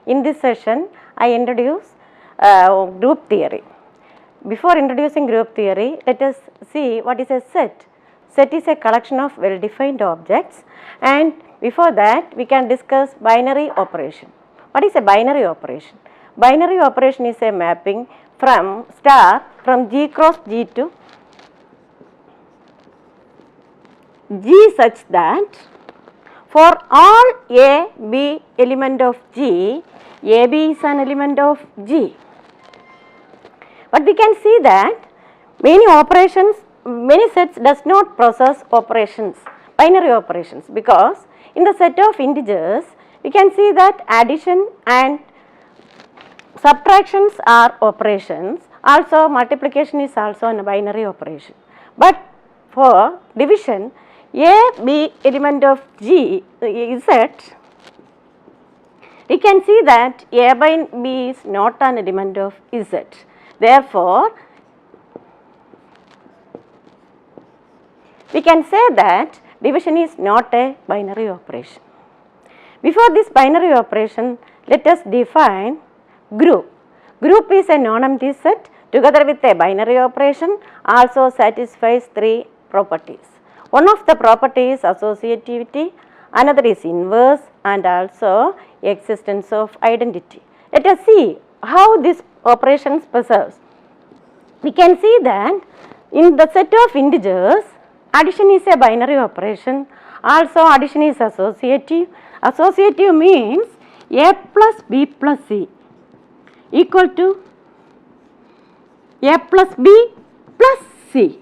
In this session, I introduce group theory. Before introducing group theory, let us see what is a set. Set is a collection of well-defined objects, and before that we can discuss binary operation. What is a binary operation? Binary operation is a mapping from G cross G to G such that for all A, B element of G, AB is an element of G. But we can see that many sets does not process operations, binary operations, because in the set of integers we can see that addition and subtractions are operations, also multiplication is also a binary operation. But for division, A, B element of G is set, we can see that A by B is not an element of Z. Therefore, we can say that division is not a binary operation. Before this binary operation, let us define group. Group is a non-empty set together with a binary operation also satisfies three properties. One of the properties is associativity, another is inverse, and also existence of identity. Let us see how this operations preserves. We can see that in the set of integers, addition is a binary operation, also addition is associative. Associative means A plus B plus C equal to A plus B plus C.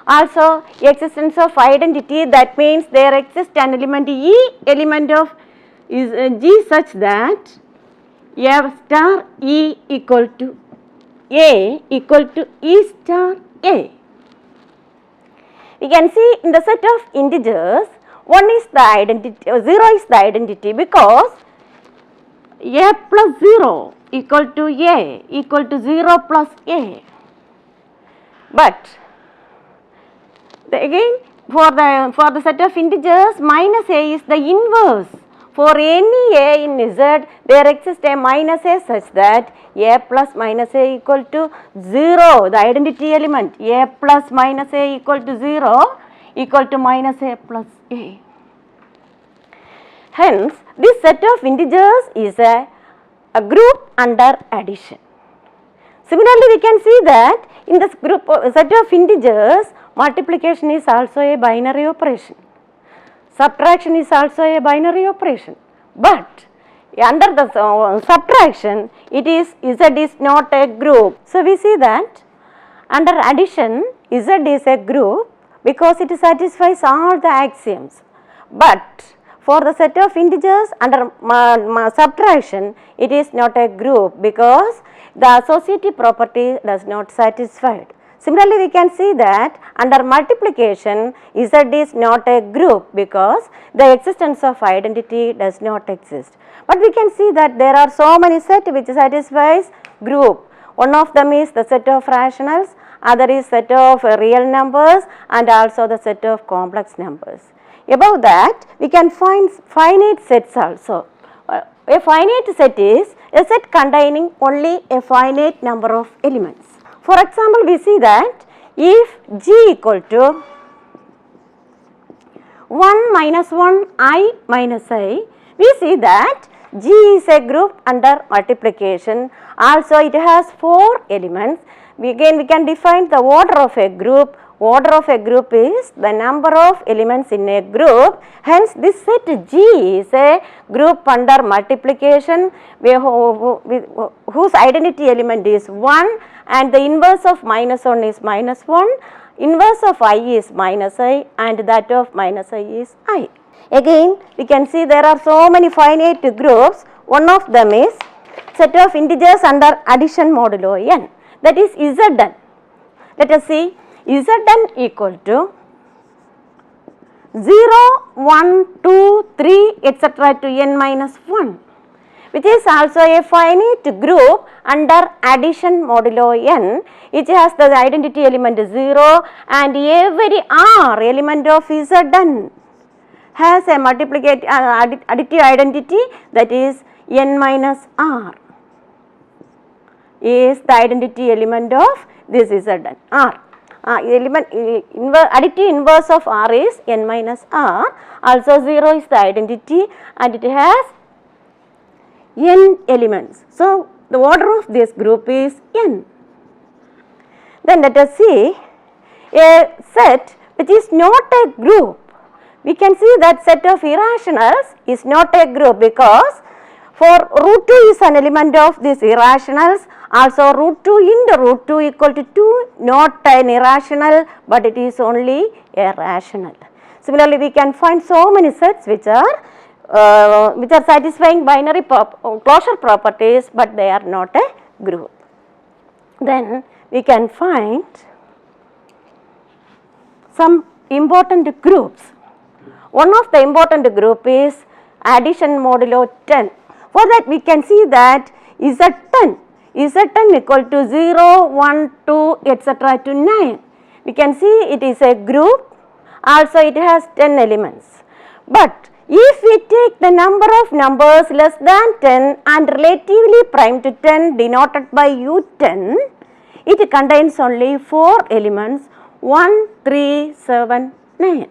Also existence of identity, that means there exists an element E element of G such that A star E equal to A equal to E star A. We can see in the set of integers, 1 is the identity, 0 is the identity, because A plus 0 equal to A equal to 0 plus A. But again for the set of integers, minus A is the inverse. For any A in Z, there exists a minus A such that A plus minus A equal to 0, the identity element. A plus minus A equal to 0 equal to minus A plus A. Hence, this set of integers is a group under addition. Similarly, we can see that in this group set of integers, multiplication is also a binary operation. Subtraction is also a binary operation. But under the subtraction, Z is not a group. So, we see that under addition, Z is a group because it satisfies all the axioms. But for the set of integers under subtraction, it is not a group because the associative property does not satisfy it. Similarly, we can see that under multiplication, Z is not a group because the existence of identity does not exist. But we can see that there are so many sets which satisfies group. One of them is the set of rationals, other is set of real numbers, and also the set of complex numbers. Above that, we can find finite sets also. A finite set is a set containing only a finite number of elements. For example, we see that if G equal to 1 minus 1 I minus I, we see that G is a group under multiplication. Also, it has 4 elements. We can define the order of a group. Order of a group is the number of elements in a group. Hence, this set G is a group under multiplication whose identity element is 1, and the inverse of minus 1 is minus 1, inverse of I is minus I, and that of minus I is I. Again, we can see there are so many finite groups. One of them is set of integers under addition modulo n, that is Zn. Let us see. Zn equal to 0, 1, 2, 3, etc. to n minus 1, which is also a finite group under addition modulo n, which has the identity element 0, and every R element of Zn has a additive identity, that is n minus r is the identity element of this Zn. R. Additive inverse of R is n minus R. Also 0 is the identity and it has n elements. So, the order of this group is n. Then let us see a set which is not a group. We can see that set of irrationals is not a group because for root 2 is an element of these irrationals. Also root 2 into root 2 equal to 2, not an irrational but it is only a rational. Similarly, we can find so many sets which are satisfying binary closure properties but they are not a group. Then we can find some important groups. One of the important group is addition modulo 10. For that we can see that Z10 equal to 0, 1, 2 etc. to 9. We can see it is a group, also it has 10 elements. But if we take the number of numbers less than 10 and relatively prime to 10 denoted by U10, it contains only 4 elements 1, 3, 7, 9.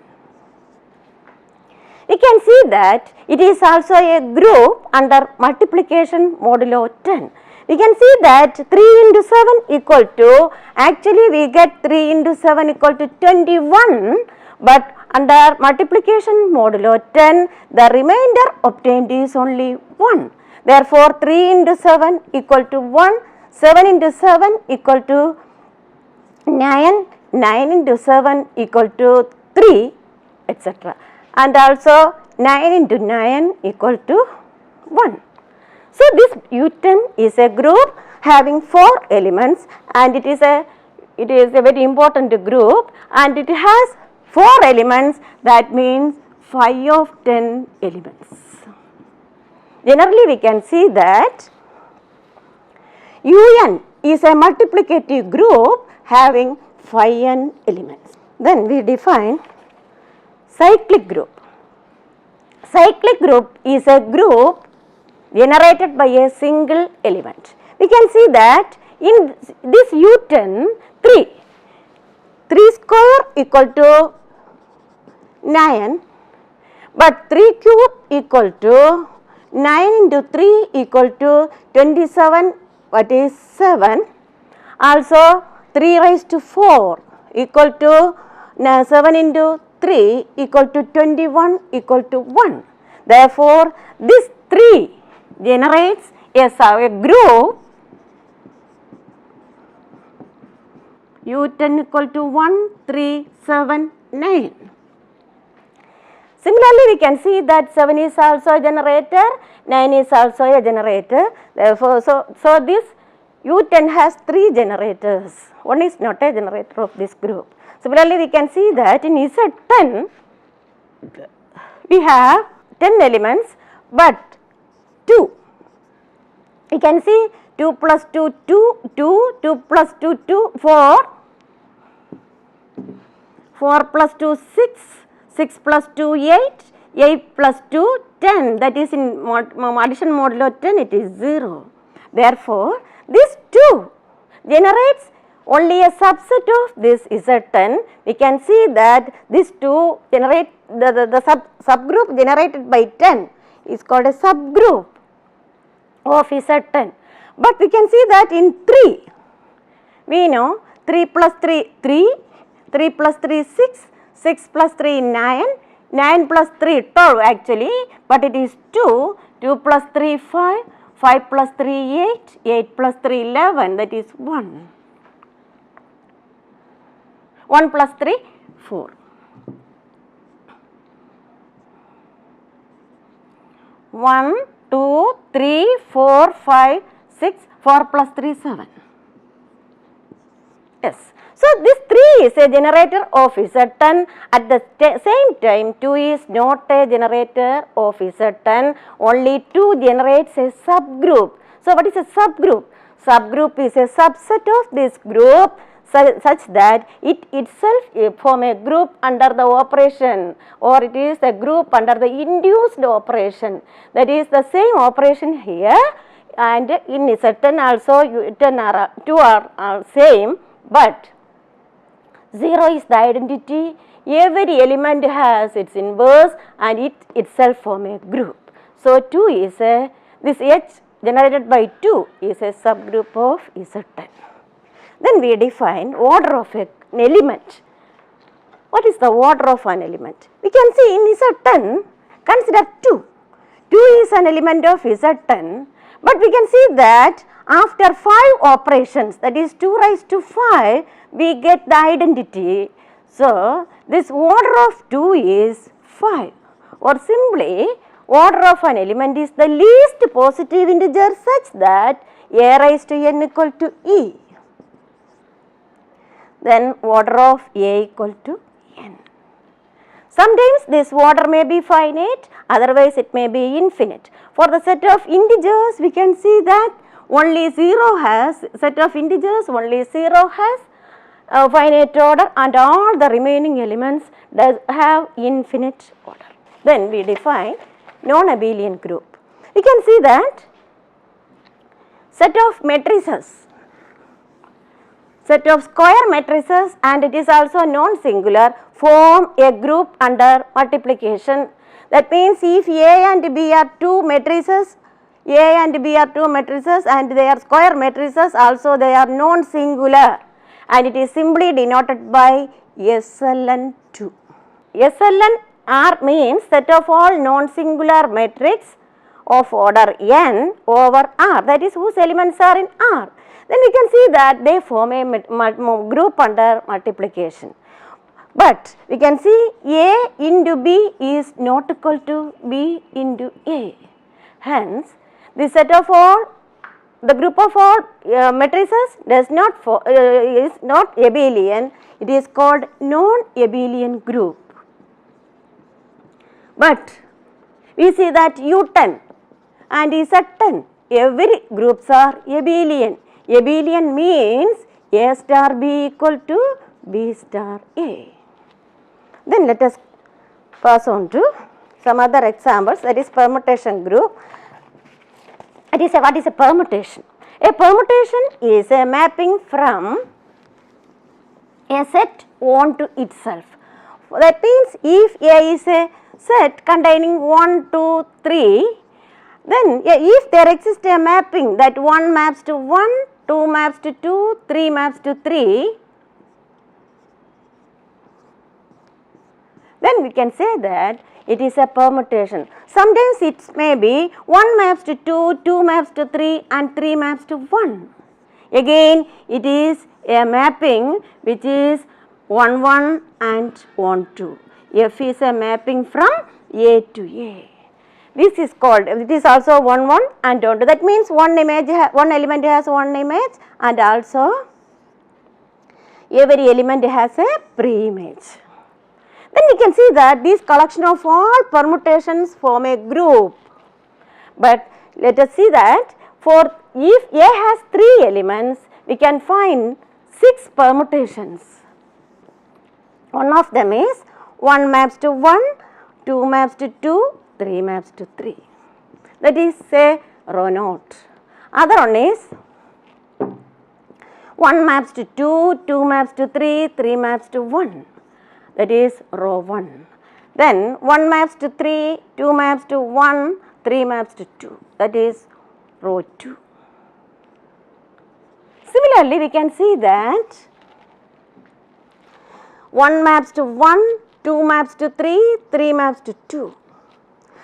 We can see that it is also a group under multiplication modulo 10. We can see that 3 into 7 equal to, actually we get 3 into 7 equal to 21, but under multiplication modulo 10, the remainder obtained is only 1. Therefore, 3 into 7 equal to 1, 7 into 7 equal to 9, 9 into 7 equal to 3, etc. And also 9 into 9 equal to 1. So, this U10 is a group having 4 elements and it is a very important group and it has 4 elements, that means 5 of 10 elements. Generally we can see that UN is a multiplicative group having 5n elements. Then we define cyclic group. Cyclic group is a group generated by a single element. We can see that in this U10, 3 square equal to 9, but 3 cube equal to 9 into 3 equal to 27, what is 7. Also 3 raised to 4 equal to 7 into 3 equal to 21 equal to 1. Therefore, this 3 generates a group U10 equal to 1, 3, 7, 9. Similarly, we can see that 7 is also a generator, 9 is also a generator. Therefore, so this U10 has 3 generators. One is not a generator of this group. Similarly, we can see that in Z10 we have 10 elements but 2. We can see 2 plus 2, 2, 2, 2 plus 2, 2, 4, 4 plus 2, 6, 6 plus 2, 8, 8 plus 2, 10. That is in addition modulo 10, it is 0. Therefore, this 2 generates only a subset of this Z10. We can see that this 2 generate the subgroup generated by 10 is called a subgroup of Z10. But we can see that in 3, we know 3 plus 3, 3, 3 plus 3, 6, 6 plus 3, 9, 9 plus 3, 12 actually, but it is 2, 2 plus 3, 5, 5 plus 3, 8, 8 plus 3, 11, that is 1. 1 plus 3, 4. 1, 2, 3, 4, 5, 6, 4 plus 3, 7. Yes. So, this 3 is a generator of Z10. At the same time, 2 is not a generator of Z10. Only 2 generates a subgroup. So, what is a subgroup? Subgroup is a subset of this group such that it itself form a group under the operation, or it is a group under the induced operation. That is the same operation here, and in certain also two are same, but 0 is the identity. Every element has its inverse and it itself form a group. So 2 is this H generated by 2 is a subgroup of Z10. Then we define order of an element. What is the order of an element? We can see in Z10, consider 2. 2 is an element of Z10, but we can see that after 5 operations, that is 2 raised to 5, we get the identity. So, this order of 2 is 5, or simply order of an element is the least positive integer such that a raised to n equal to e. Then order of a equal to n. Sometimes this order may be finite, otherwise it may be infinite. For the set of integers, we can see that only 0 has, set of integers, only 0 has a finite order and all the remaining elements does have infinite order. Then we define non-abelian group. We can see that set of matrices, set of square matrices, and it is also non-singular, form a group under multiplication. That means if A and B are two matrices, A and B are two matrices and they are square matrices, also they are non-singular, and it is simply denoted by SLN2. SLNR means set of all non-singular matrix of order n over R, that is whose elements are in R. Then we can see that they form a group under multiplication. But we can see A into B is not equal to B into A. Hence, the set of all, the group of all matrices does not is not abelian. It is called non-abelian group. But we see that U10 and Z10, every groups are abelian. Abelian means A star B equal to B star A. Then let us pass on to some other examples, that is permutation group. What is a permutation? A permutation is a mapping from a set onto itself. That means if A is a set containing 1, 2, 3, then if there exists a mapping that 1 maps to 1, 2 maps to 2, 3 maps to 3, then we can say that it is a permutation. Sometimes it may be 1 maps to 2, 2 maps to 3 and 3 maps to 1. Again it is a mapping which is 1, 1 and 1, 2. F is a mapping from A to A. This is called, it is also 1, 1 and 1, 2. That means one element has one image, and also every element has a pre-image. Then we can see that this collection of all permutations form a group. But let us see that for if A has 3 elements, we can find 6 permutations. One of them is 1 maps to 1, 2 maps to 2, 3 maps to 3. That is say row naught. Other one is 1 maps to 2, 2 maps to 3, 3 maps to 1. That is row 1. Then 1 maps to 3, 2 maps to 1, 3 maps to 2. That is row 2. Similarly, we can see that 1 maps to 1, 2 maps to 3, 3 maps to 2.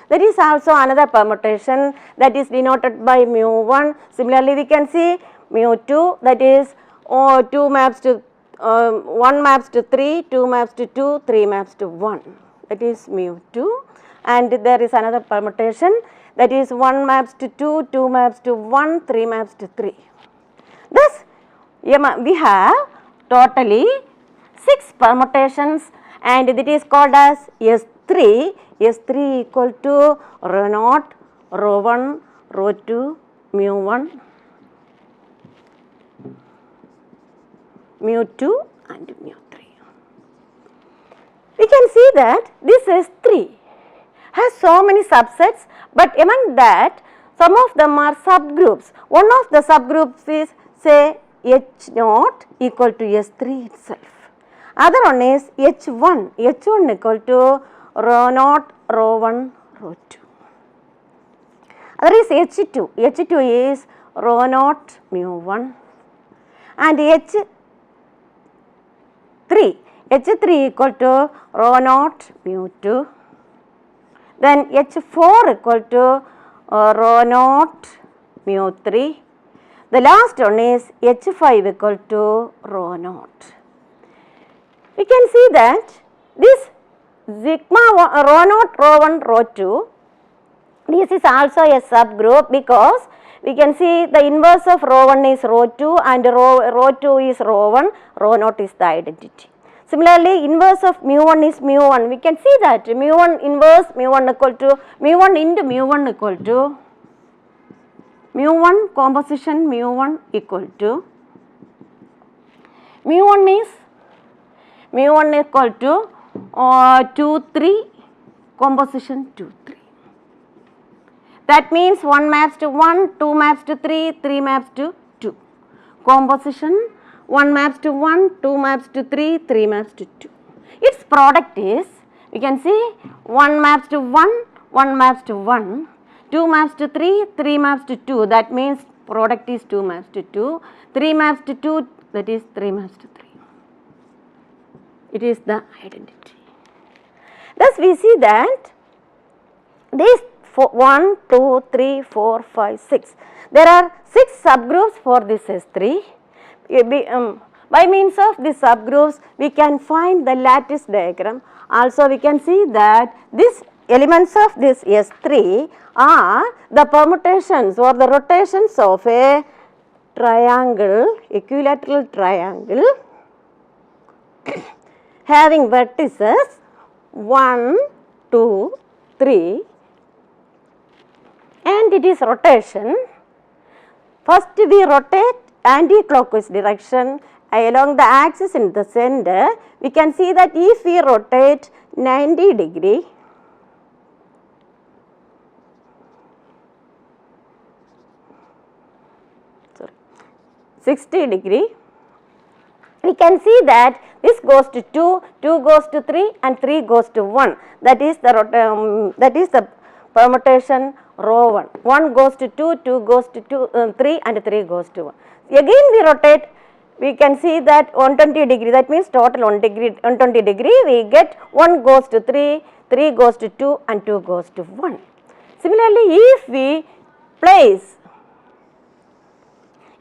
That is also another permutation that is denoted by mu1. Similarly, we can see mu2, that is 2 maps to 1 maps to 3, 2 maps to 2, 3 maps to 1. That is mu2. And there is another permutation that is 1 maps to 2, 2 maps to 1, 3 maps to 3. Thus, we have totally 6 permutations, and it is called as S3. S3 equal to row naught, row 1, row 2, mu1. mu2 and mu3. We can see that this S3 has so many subsets, but among that some of them are subgroups. One of the subgroups is say H0 equal to S3 itself. Other one is H1 equal to rho naught, rho 1, rho 2. Other is H2 is rho naught mu 1 and H3 equal to rho naught mu 2. Then H4 equal to rho naught mu 3. The last one is H5 equal to rho naught. We can see that this sigma rho naught, rho 1, rho 2, this is also a subgroup because we can see the inverse of rho 1 is rho 2 and rho 2 is rho 1, rho naught is the identity. Similarly, inverse of mu 1 is mu 1. We can see that mu 1 inverse mu 1 equal to mu 1 into mu 1 equal to mu 1 composition mu 1 equal to mu 1 is mu 1 equal to 2, 3 composition 2, 3. That means 1 maps to 1, 2 maps to 3, 3 maps to 2. Composition 1 maps to 1, 2 maps to 3, 3 maps to 2. Its product is, we can see 1 maps to 1, 1 maps to 1, 2 maps to 3, 3 maps to 2. That means product is 2 maps to 2, 3 maps to 2, that is 3 maps to 3. It is the identity. Thus we see that these 1, 2, 3, 4, 5, 6. There are 6 subgroups for this S3. By means of these subgroups, we can find the lattice diagram. Also, we can see that these elements of this S3 are the permutations or the rotations of a triangle, equilateral triangle having vertices 1, 2, 3 and it is rotation. First we rotate anti-clockwise direction along the axis in the center. We can see that if we rotate 90 degree, sorry, 60 degree, we can see that this goes to 2, 2 goes to 3 and 3 goes to 1. That is the permutation rho 1. 1 goes to 2, 2 goes to 3 and 3 goes to 1. Again we rotate, we can see that 120 degree, that means total 120 degree, we get 1 goes to 3, 3 goes to 2 and 2 goes to 1. Similarly, if we place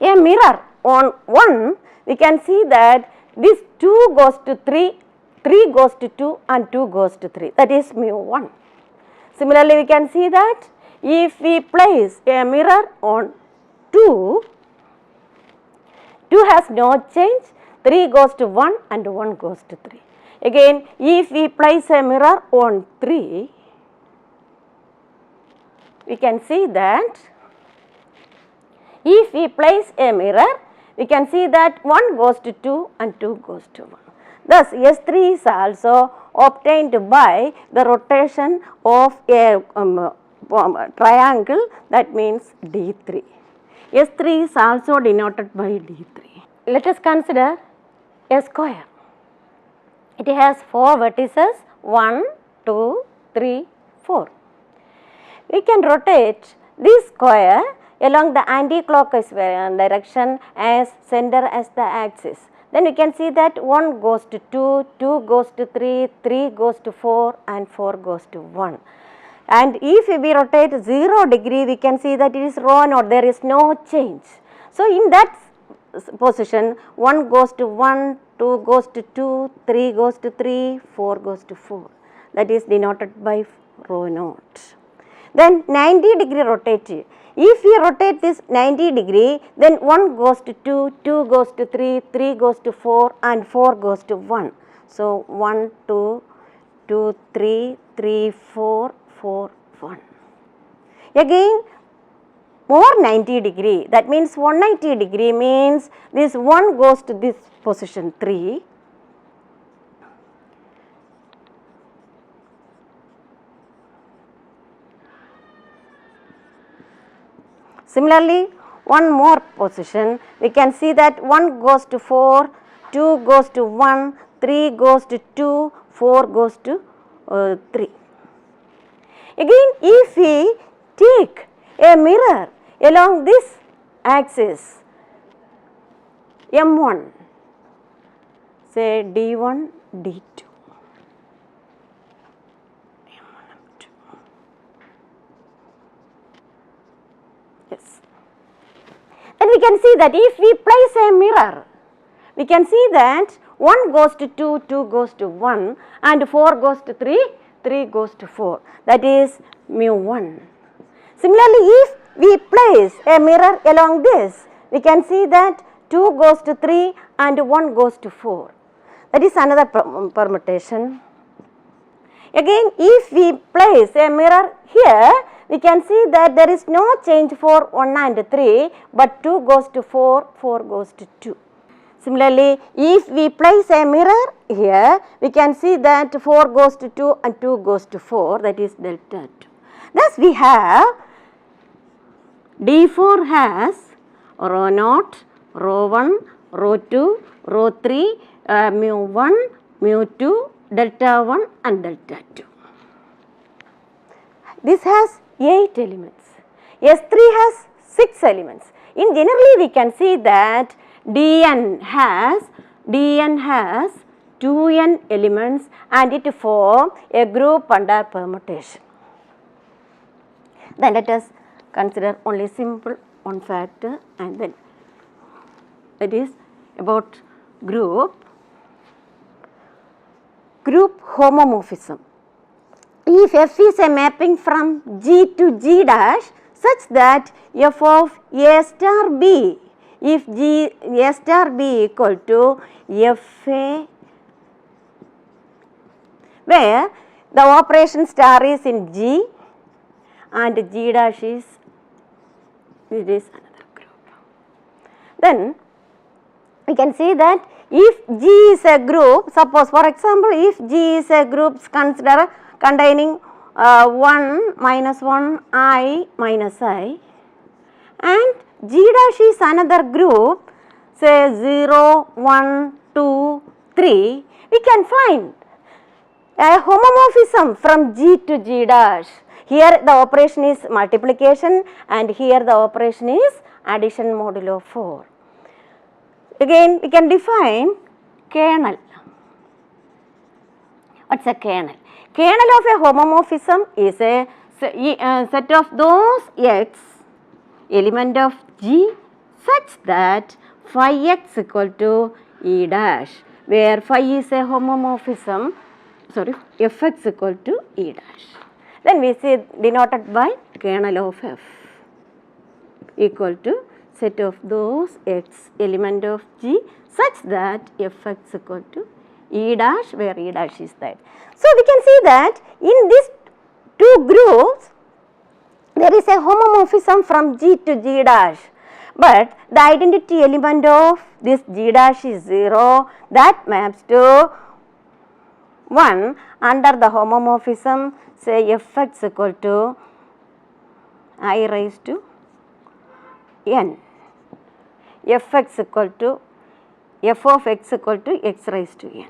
a mirror on 1, we can see that this 2 goes to 3, 3 goes to 2 and 2 goes to 3, that is mu 1. Similarly, we can see that if we place a mirror on 2, 2 has no change, 3 goes to 1 and 1 goes to 3. Again, if we place a mirror on 3, we can see that if we place a mirror, we can see that 1 goes to 2 and 2 goes to 1. Thus, S3 is also obtained by the rotation of a triangle, that means D3. S3 is also denoted by D3. Let us consider a square. It has 4 vertices, 1, 2, 3, 4. We can rotate this square along the anti-clockwise direction as center as the axis. Then we can see that 1 goes to 2, 2 goes to 3, 3 goes to 4 and 4 goes to 1. And if we rotate 0 degree, we can see that it is rho naught, there is no change. So, in that position 1 goes to 1, 2 goes to 2, 3 goes to 3, 4 goes to 4. That is denoted by rho naught. Then 90 degree rotate. If we rotate this 90 degree, then 1 goes to 2, 2 goes to 3, 3 goes to 4 and 4 goes to 1. So, 1, 2, 2, 3, 3, 4, 4, 1. Again more 90 degree. That means 190 degree means this 1 goes to this position 3. Similarly, one more position, we can see that 1 goes to 4, 2 goes to 1, 3 goes to 2, 4 goes to 3. Again, if we take a mirror along this axis, M1, say D1, D2. Yes. Then we can see that if we place a mirror, we can see that 1 goes to 2, 2 goes to 1 and 4 goes to 3, 3 goes to 4. That is mu1. Similarly, if we place a mirror along this, we can see that 2 goes to 3 and 1 goes to 4. That is another permutation. Again, if we place a mirror here, we can see that there is no change for 1 and 3, but 2 goes to 4, 4 goes to 2. Similarly, if we place a mirror here, we can see that 4 goes to 2 and 2 goes to 4, that is delta 2. Thus, we have D4 has rho naught, rho 1, rho 2, rho 3, mu 1, mu 2, delta 1 and delta 2. This has 8 elements. S3 has 6 elements. In generally, we can see that Dn has 2n elements and it form a group under permutation. Then let us consider only simple one factor and then that is about group homomorphism. If F is a mapping from G to G dash such that F of A star B, if A star B equal to Fa, where the operation star is in G and G dash is, it is another group. Then we can see that if G is a group, suppose for example, if G is a group containing 1 minus 1 I minus I and G dash is another group, say 0, 1, 2, 3, we can find a homomorphism from G to G dash. Here the operation is multiplication and here the operation is addition modulo 4. Again, we can define kernel. What's a kernel? Kernel of a homomorphism is a set of those x element of G such that phi x equal to E dash, where phi is a homomorphism, Fx equal to E dash. Then we say denoted by kernel of F equal to set of those x element of G such that Fx equal to E dash, where E dash is that. So, we can see that in these two groups there is a homomorphism from G to G dash, but the identity element of this G dash is 0, that maps to 1 under the homomorphism, say Fx equal to I raised to n, Fx equal to f of x equal to x raised to n.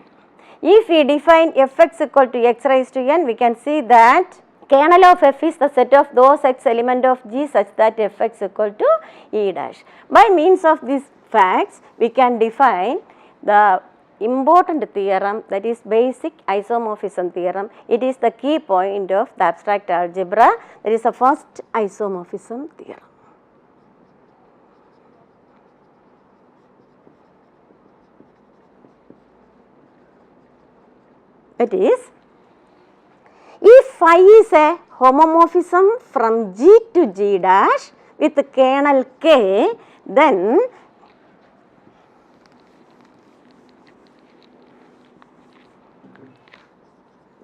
If we define Fx equal to x raised to n, we can see that kernel of F is the set of those x element of G such that Fx equal to E dash. By means of these facts, we can define the important theorem, that is basic isomorphism theorem. It is the key point of the abstract algebra, that is the first isomorphism theorem. That is, if phi is a homomorphism from G to G dash with kernel K, then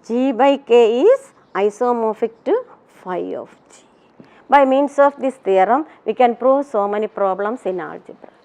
G by K is isomorphic to phi of G. By means of this theorem, we can prove so many problems in algebra.